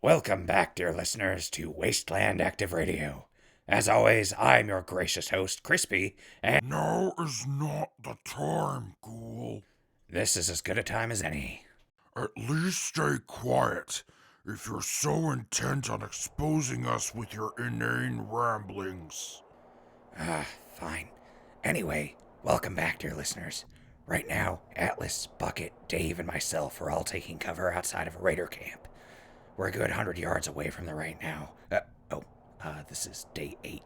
Welcome back, dear listeners, to Wasteland Active Radio. As always, I'm your gracious host, Crispy, and Now is not the time, ghoul. this is as good a time as any. At least stay quiet, if you're so intent on exposing us with your inane ramblings. Fine. Anyway, welcome back, dear listeners. Right now, Atlas, Bucket, Dave, and myself are all taking cover outside of a raider camp. We're a good 100 yards away from there right now. This is day 8.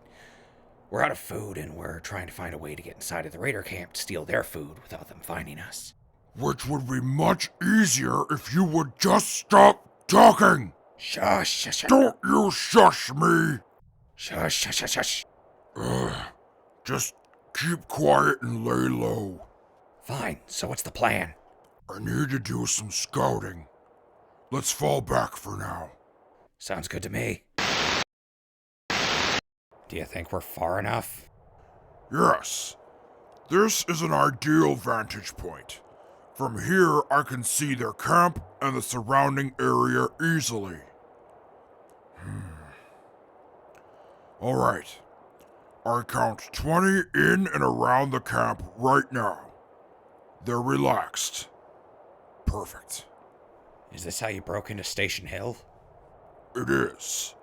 We're out of food, and we're trying to find a way to get inside of the raider camp to steal their food without them finding us. Which would be much easier if you would just stop talking! Shush, shush, shush. Don't you shush me! Shush, shush, shush, shush. Just keep quiet and lay low. Fine, so what's the plan? I need to do some scouting. Let's fall back for now. Sounds good to me. Do you think we're far enough? Yes. This is an ideal vantage point. From here, I can see their camp and the surrounding area easily. Alright. I count 20 in and around the camp right now. They're relaxed. Perfect. Is this how you broke into Station Hill? It is.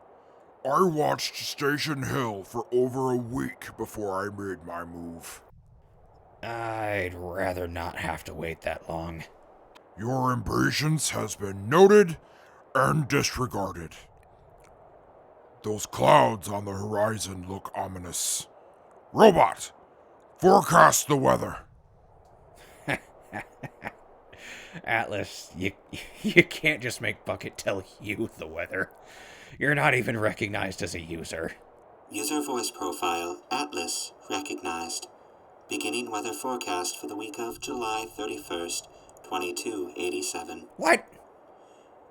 I watched Station Hill for over a week before I made my move. I'd rather not have to wait that long. Your impatience has been noted and disregarded. Those clouds on the horizon look ominous. Robot, forecast the weather. Atlas, you can't just make Bucket tell you the weather. You're not even recognized as a user. User voice profile, Atlas, recognized. Beginning weather forecast for the week of July 31st, 2287. What?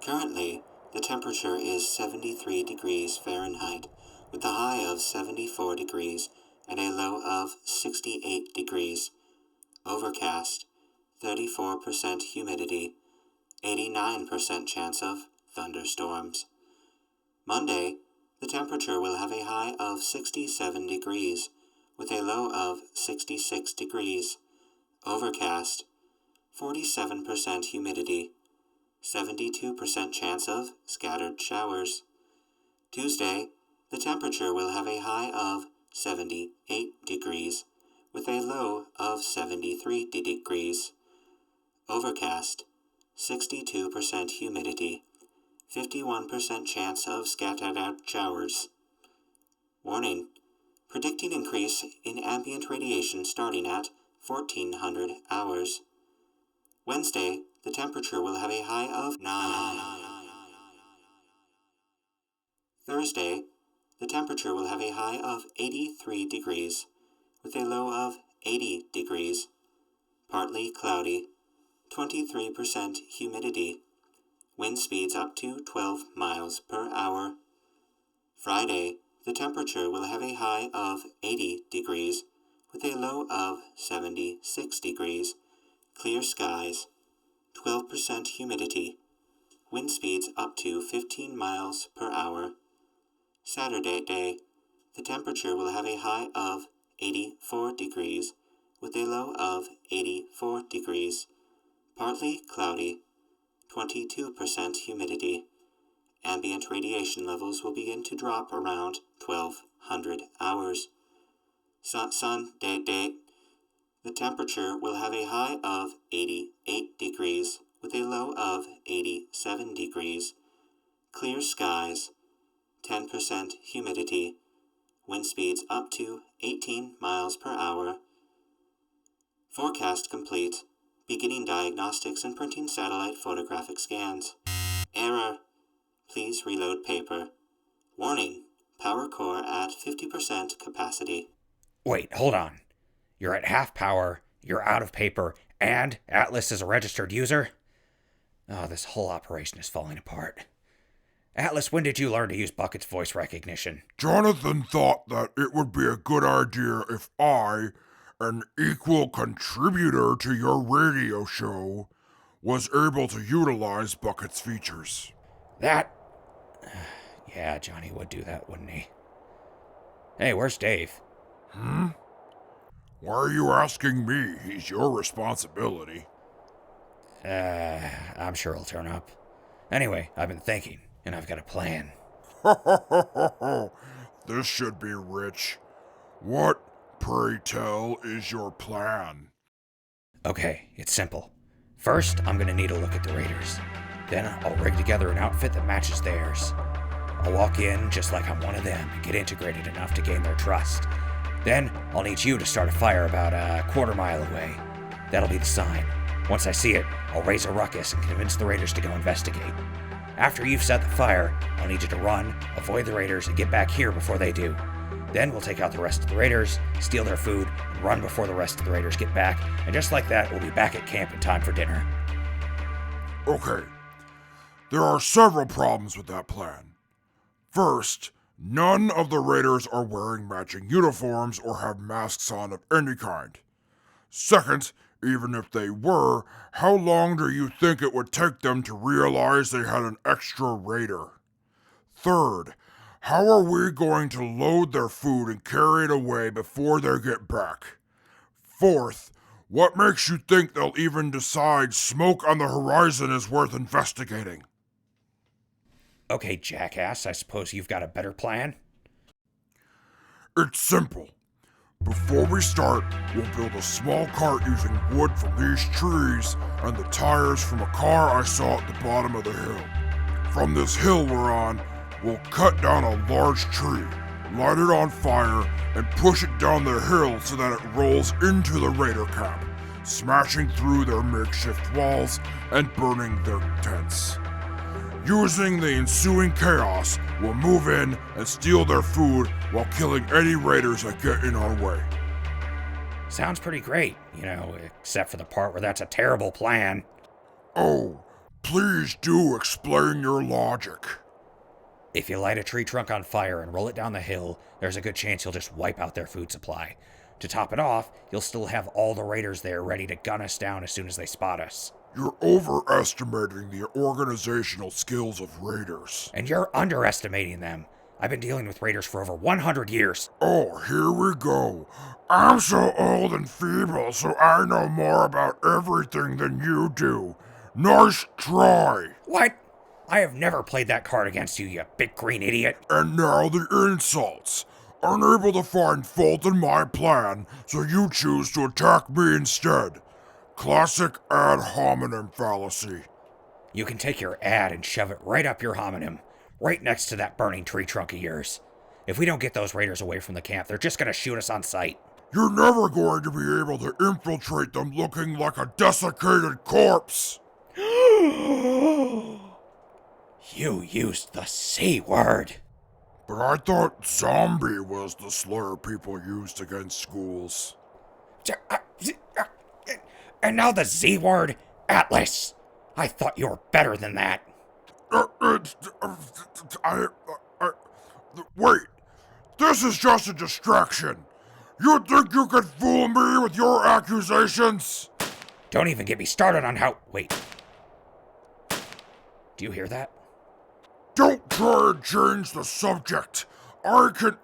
Currently, the temperature is 73 degrees Fahrenheit, with a high of 74 degrees and a low of 68 degrees. Overcast, 34% humidity, 89% chance of thunderstorms. Monday, the temperature will have a high of 67 degrees, with a low of 66 degrees. Overcast, 47% humidity, 72% chance of scattered showers. Tuesday, the temperature will have a high of 78 degrees, with a low of 73 degrees. Overcast, 62% humidity, 51% chance of scattered out showers. Warning, predicting increase in ambient radiation starting at 1400 hours. Wednesday, the temperature will have a high of 9. Thursday, the temperature will have a high of 83 degrees, with a low of 80 degrees. Partly cloudy, 23% humidity. Wind speeds up to 12 miles per hour. Friday, the temperature will have a high of 80 degrees, with a low of 76 degrees. Clear skies, 12% humidity. Wind speeds up to 15 miles per hour. Saturday day, the temperature will have a high of 84 degrees, with a low of 84 degrees. Partly cloudy, 22% humidity. Ambient radiation levels will begin to drop around 1200 hours. Sunday day, the temperature will have a high of 88 degrees, with a low of 87 degrees. Clear skies, 10% humidity. Wind speeds up to 18 miles per hour. Forecast complete. Beginning diagnostics and printing satellite photographic scans. Error. Please reload paper. Warning. Power core at 50% capacity. Wait, hold on. You're at half power, you're out of paper, and Atlas is a registered user? Oh, this whole operation is falling apart. Atlas, when did you learn to use Bucket's voice recognition? Jonathan thought that it would be a good idea if I, an equal contributor to your radio show, was able to utilize Bucket's features. That Yeah, Johnny would do that, wouldn't he? Hey, where's Dave? Why are you asking me? He's your responsibility. I'm sure he'll turn up. Anyway, I've been thinking, and I've got a plan. This should be rich. What, pray tell, is your plan? Okay, it's simple. First, I'm gonna need a look at the raiders. Then I'll rig together an outfit that matches theirs. I'll walk in just like I'm one of them and get integrated enough to gain their trust. Then I'll need you to start a fire about a quarter-mile away. That'll be the sign. Once I see it, I'll raise a ruckus and convince the raiders to go investigate. After you've set the fire, I'll need you to run, avoid the raiders, and get back here before they do. Then we'll take out the rest of the raiders, steal their food, and run before the rest of the raiders get back, and just like that, we'll be back at camp in time for dinner. Okay. There are several problems with that plan. First, none of the raiders are wearing matching uniforms or have masks on of any kind. Second, even if they were, how long do you think it would take them to realize they had an extra raider? Third, how are we going to load their food and carry it away before they get back? Fourth, what makes you think they'll even decide smoke on the horizon is worth investigating? Okay, jackass, I suppose you've got a better plan? It's simple. Before we start, we'll build a small cart using wood from these trees and the tires from a car I saw at the bottom of the hill. From this hill we're on, we'll cut down a large tree, light it on fire, and push it down the hill so that it rolls into the raider camp, smashing through their makeshift walls and burning their tents. Using the ensuing chaos, we'll move in and steal their food while killing any raiders that get in our way. Sounds pretty great, except for the part where that's a terrible plan. Oh, please do explain your logic. If you light a tree trunk on fire and roll it down the hill, there's a good chance you'll just wipe out their food supply. To top it off, you'll still have all the raiders there ready to gun us down as soon as they spot us. You're overestimating the organizational skills of raiders. And you're underestimating them. I've been dealing with raiders for over 100 years. Oh, here we go. I'm so old and feeble, so I know more about everything than you do. Nice try. What? I have never played that card against you, you big green idiot. And now the insults. Unable to find fault in my plan, so you choose to attack me instead. Classic ad hominem fallacy. You can take your ad and shove it right up your hominem, right next to that burning tree trunk of yours. If we don't get those raiders away from the camp, they're just gonna shoot us on sight. You're never going to be able to infiltrate them looking like a desiccated corpse. You used the C word. But I thought zombie was the slur people used against schools. And now the Z word, Atlas. I thought you were better than that. Wait, this is just a distraction. You think you can fool me with your accusations? Don't even get me started on how... Wait. Do you hear that? Don't try and change the subject. I can...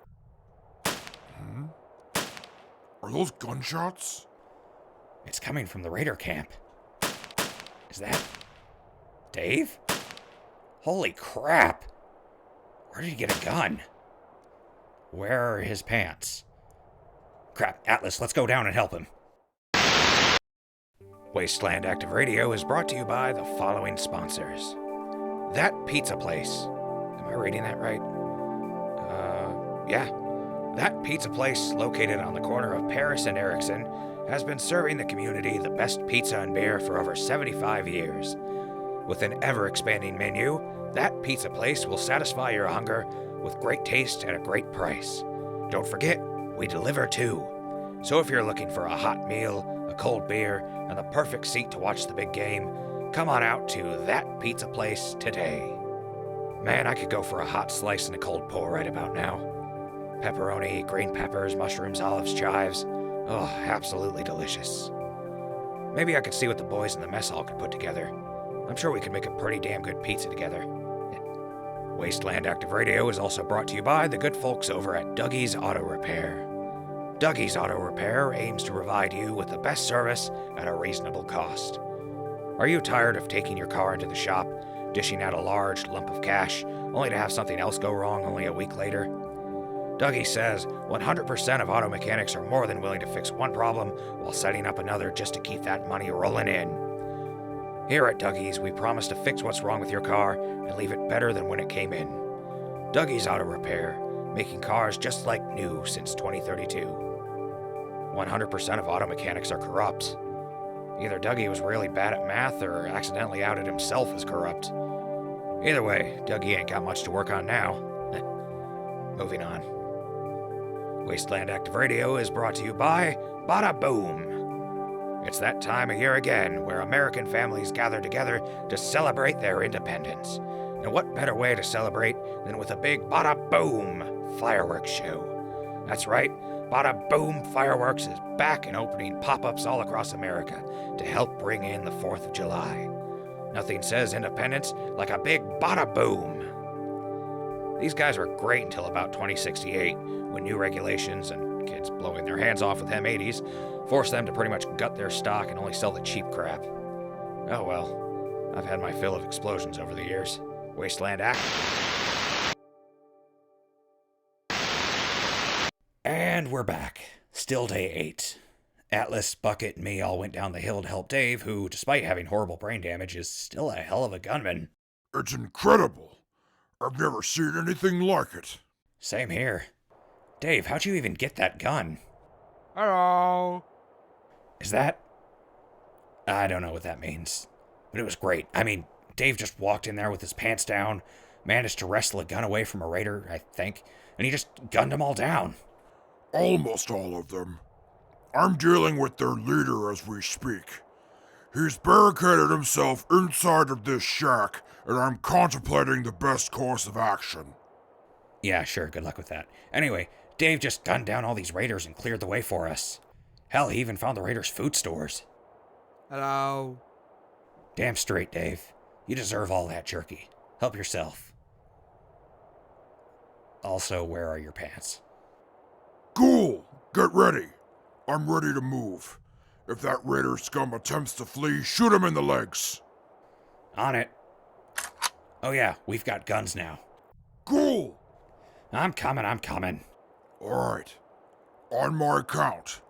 Are those gunshots? It's coming from the raider camp. Is that... Dave? Holy crap. Where did he get a gun? Where are his pants? Crap, Atlas, let's go down and help him. Wasteland Active Radio is brought to you by the following sponsors. That Pizza Place. Am I reading that right? Yeah. That Pizza Place, located on the corner of Paris and Erickson, has been serving the community the best pizza and beer for over 75 years. With an ever-expanding menu, That Pizza Place will satisfy your hunger with great taste at a great price. Don't forget, we deliver too. So if you're looking for a hot meal, a cold beer, and the perfect seat to watch the big game, come on out to That Pizza Place today. Man, I could go for a hot slice and a cold pour right about now. Pepperoni, green peppers, mushrooms, olives, chives. Oh, absolutely delicious. Maybe I could see what the boys in the mess hall could put together. I'm sure we could make a pretty damn good pizza together. Wasteland Active Radio is also brought to you by the good folks over at Dougie's Auto Repair. Dougie's Auto Repair aims to provide you with the best service at a reasonable cost. Are you tired of taking your car into the shop, dishing out a large lump of cash, only to have something else go wrong only a week later? Dougie says 100% of auto mechanics are more than willing to fix one problem while setting up another just to keep that money rolling in. Here at Dougie's, we promise to fix what's wrong with your car and leave it better than when it came in. Dougie's Auto Repair, making cars just like new since 2032. 100% of auto mechanics are corrupt. Either Dougie was really bad at math or accidentally outed himself as corrupt. Either way, Dougie ain't got much to work on now. Moving on. Wasteland Active Radio is brought to you by Bada Boom. It's that time of year again where American families gather together to celebrate their independence. And what better way to celebrate than with a big Bada Boom fireworks show? That's right, Bada Boom Fireworks is back and opening pop-ups all across America to help bring in the 4th of July. Nothing says independence like a big Bada Boom. These guys were great until about 2068, when new regulations and kids blowing their hands off with M80s forced them to pretty much gut their stock and only sell the cheap crap. Oh well, I've had my fill of explosions over the years. Wasteland Act. And we're back. Still day 8. Atlas, Bucket, and me all went down the hill to help Dave, who, despite having horrible brain damage, is still a hell of a gunman. It's incredible. I've never seen anything like it. Same here. Dave, how'd you even get that gun? Hello. Is that... I don't know what that means. But it was great. I mean, Dave just walked in there with his pants down, managed to wrestle a gun away from a raider, I think, and he just gunned them all down. Almost all of them. I'm dealing with their leader as we speak. He's barricaded himself inside of this shack, and I'm contemplating the best course of action. Yeah, sure, good luck with that. Anyway, Dave just gunned down all these raiders and cleared the way for us. Hell, he even found the raiders' food stores. Hello. Damn straight, Dave. You deserve all that jerky. Help yourself. Also, where are your pants? Ghoul, get ready. I'm ready to move. If that raider scum attempts to flee, shoot him in the legs. On it. Oh yeah, we've got guns now. Ghoul! I'm coming. Alright. On my count.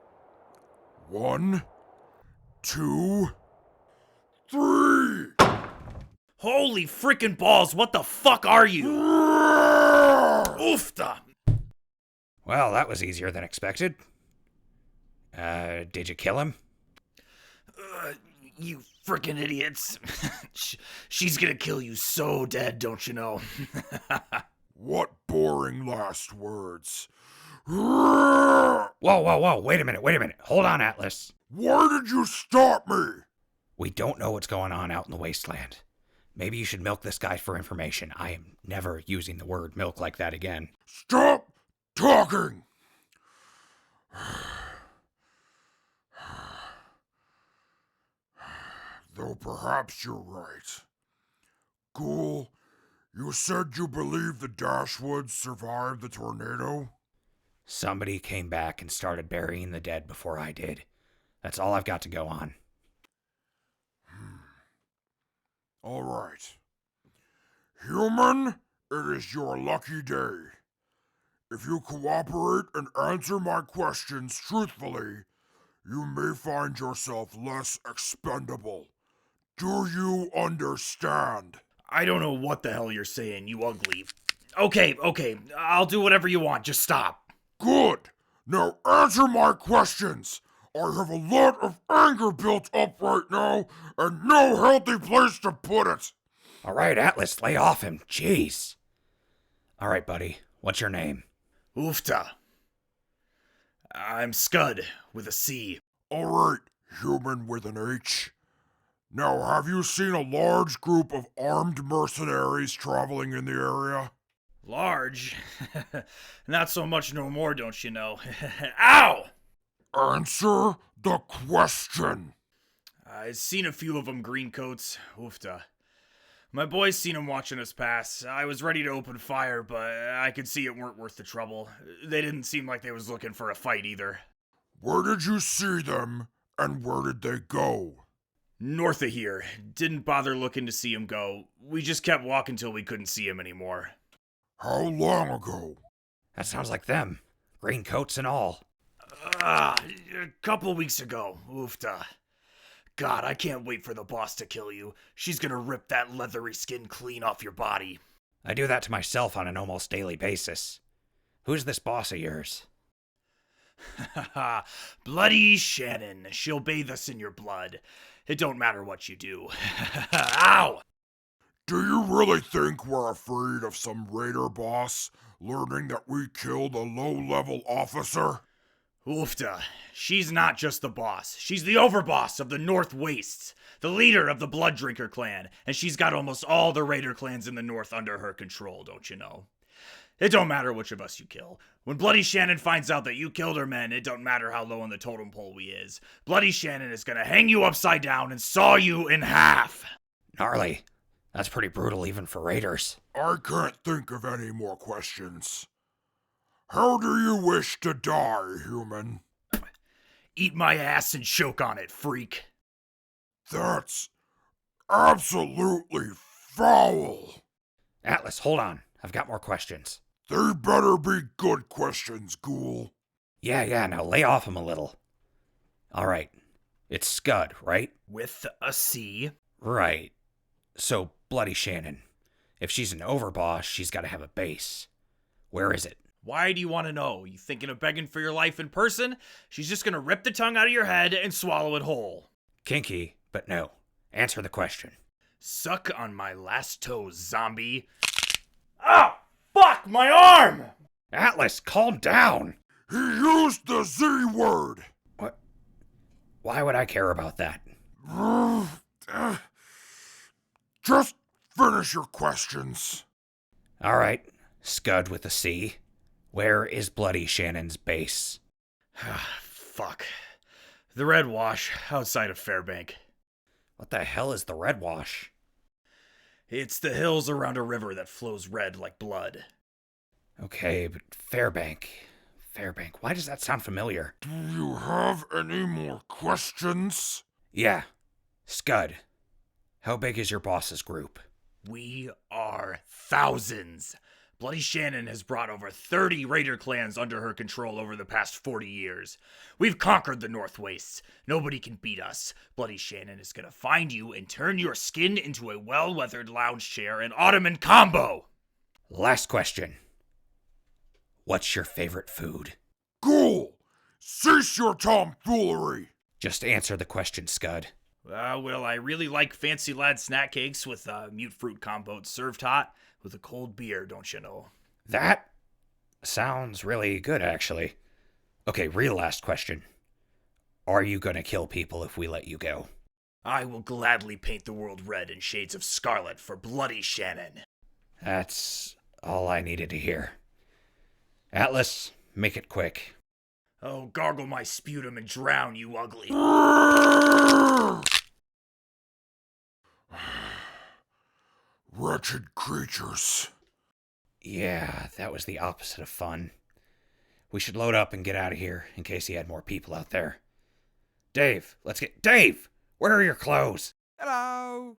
1, 2, 3! Holy freaking balls, what the fuck are you? Oofta! Well, that was easier than expected. Did you kill him? You freaking idiots. She's gonna kill you so dead, don't you know? What boring last words. Why Whoa, wait a minute. Hold on, Atlas. did you stop me? We don't know what's going on out in the wasteland. Maybe you should milk this guy for information. I am never using the word milk like that again. Stop talking! Though perhaps you're right. Ghoul, you said you believe the Dashwoods survived the tornado? Somebody came back and started burying the dead before I did. That's all I've got to go on. All right. Human, it is your lucky day. If you cooperate and answer my questions truthfully, you may find yourself less expendable. Do you understand? I don't know what the hell you're saying, you ugly. Okay, I'll do whatever you want, just stop. Good. Now answer my questions. I have a lot of anger built up right now, and no healthy place to put it. All right, Atlas, lay off him. Jeez. All right, buddy. What's your name? Oofta. I'm Scud, with a C. All right, human with an H. Now, have you seen a large group of armed mercenaries traveling in the area? Large? Not so much no more, don't you know. Ow! Answer the question. I've seen a few of them greencoats, oofta. My boys seen him watching us pass. I was ready to open fire, but I could see it weren't worth the trouble. They didn't seem like they was looking for a fight either. Where did you see them, and where did they go? North of here. Didn't bother looking to see him go. We just kept walking till we couldn't see him anymore. How long ago? That sounds like them. Green coats and all. A couple weeks ago. Oofta. God, I can't wait for the boss to kill you. She's gonna rip that leathery skin clean off your body. I do that to myself on an almost daily basis. Who's this boss of yours? Bloody Shannon. She'll bathe us in your blood. It don't matter what you do. Ow! Do you really think we're afraid of some raider boss learning that we killed a low-level officer? Oofta. She's not just the boss. She's the overboss of the North Wastes, the leader of the Blood Drinker clan, and she's got almost all the raider clans in the North under her control, don't you know? It don't matter which of us you kill. When Bloody Shannon finds out that you killed her men, it don't matter how low on the totem pole we is. Bloody Shannon is gonna hang you upside down and saw you in half. Gnarly. That's pretty brutal even for raiders. I can't think of any more questions. How do you wish to die, human? Eat my ass and choke on it, freak. That's absolutely foul. Atlas, hold on. I've got more questions. They better be good questions, ghoul. Yeah, now lay off him a little. Alright. It's Scud, right? With a C. Right. So, Bloody Shannon. If she's an overboss, she's gotta have a base. Where is it? Why do you want to know? You thinking of begging for your life in person? She's just gonna rip the tongue out of your head and swallow it whole. Kinky, but no. Answer the question. Suck on my last toe, zombie. Ah! Fuck, my arm! Atlas, calm down! He used the Z word. What? Why would I care about that? Just finish your questions. Alright, Scud with a C. Where is Bloody Shannon's base? Fuck. The Red Wash, outside of Fairbank. What the hell is the Red Wash? It's the hills around a river that flows red like blood. Okay, but Fairbank, why does that sound familiar? Do you have any more questions? Yeah. Scud, how big is your boss's group? We are thousands. Bloody Shannon has brought over 30 raider clans under her control over the past 40 years. We've conquered the North Wastes. Nobody can beat us. Bloody Shannon is gonna find you and turn your skin into a well-weathered lounge chair and ottoman combo. Last question. What's your favorite food? Ghoul, cease your tomfoolery. Just answer the question, Scud. Well, I really like Fancy Lad snack cakes with mute fruit compote served hot with a cold beer, don't you know? That sounds really good, actually. Okay, real last question. Are you gonna kill people if we let you go? I will gladly paint the world red in shades of scarlet for Bloody Shannon. That's all I needed to hear. Atlas, make it quick. Oh, gargle my sputum and drown, you ugly. Wretched creatures. Yeah, that was the opposite of fun. We should load up and get out of here in case he had more people out there. Dave, Dave! Where are your clothes? Hello.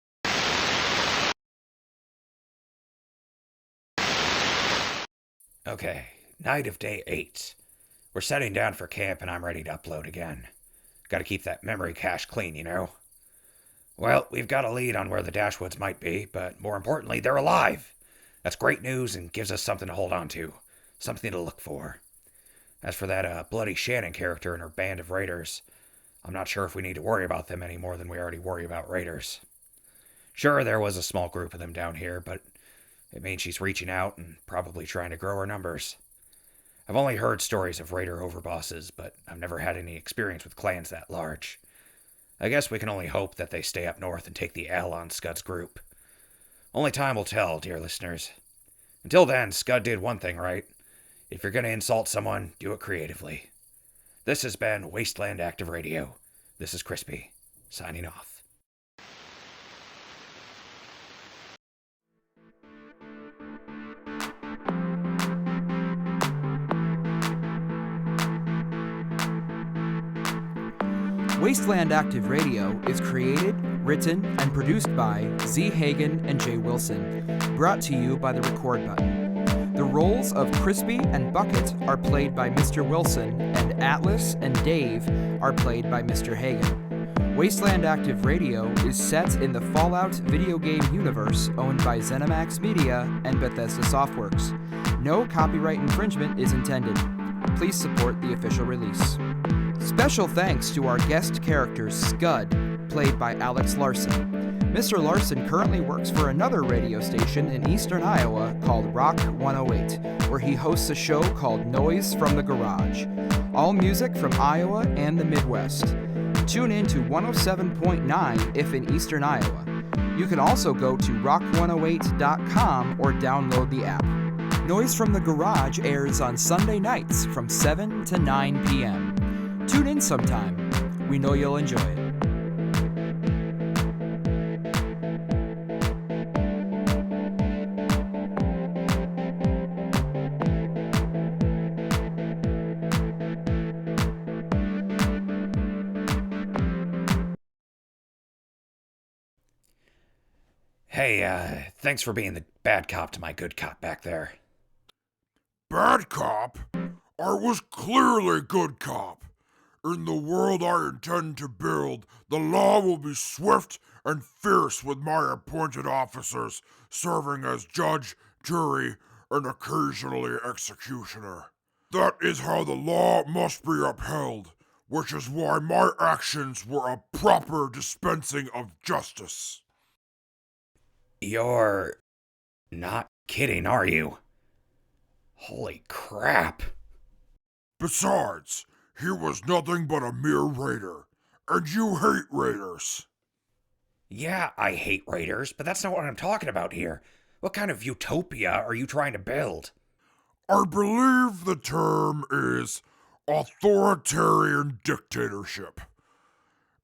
Okay, night of day 8. We're setting down for camp and I'm ready to upload again. Gotta keep that memory cache clean, you know? Well, we've got a lead on where the Dashwoods might be, but more importantly, they're alive. That's great news and gives us something to hold on to. Something to look for. As for that Bloody Shannon character and her band of raiders, I'm not sure if we need to worry about them any more than we already worry about raiders. Sure, there was a small group of them down here, but it means she's reaching out and probably trying to grow her numbers. I've only heard stories of raider overbosses, but I've never had any experience with clans that large. I guess we can only hope that they stay up north and take the L on Scud's group. Only time will tell, dear listeners. Until then, Scud did one thing right. If you're gonna insult someone, do it creatively. This has been Wasteland Active Radio. This is Crispy, signing off. Wasteland Active Radio is created, written, and produced by Z. Hagen and Jay Wilson, brought to you by the record button. The roles of Crispy and Bucket are played by Mr. Wilson, and Atlas and Dave are played by Mr. Hagen. Wasteland Active Radio is set in the Fallout video game universe owned by ZeniMax Media and Bethesda Softworks. No copyright infringement is intended. Please support the official release. Special thanks to our guest character Scud, played by Alex Larsen. Mr. Larsen currently works for another radio station in eastern Iowa called Rock 108, where he hosts a show called Noise from the Garage. All music from Iowa and the Midwest. Tune in to 107.9 if in eastern Iowa. You can also go to rock108.com or download the app. Noise from the Garage airs on Sunday nights from 7 to 9 p.m. Tune in sometime. We know you'll enjoy it. Hey, thanks for being the bad cop to my good cop back there. Bad cop? I was clearly good cop. In the world I intend to build, the law will be swift and fierce with my appointed officers serving as judge, jury, and occasionally executioner. That is how the law must be upheld, which is why my actions were a proper dispensing of justice. You're not kidding, are you? Holy crap. Besides, he was nothing but a mere raider, and you hate raiders. Yeah, I hate raiders, but that's not what I'm talking about here. What kind of utopia are you trying to build? I believe the term is authoritarian dictatorship.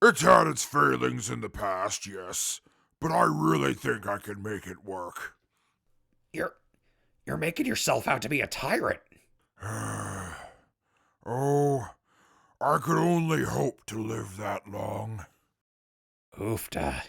It's had its failings in the past, yes, but I really think I can make it work. You're making yourself out to be a tyrant. Oh, I could only hope to live that long. Oofda.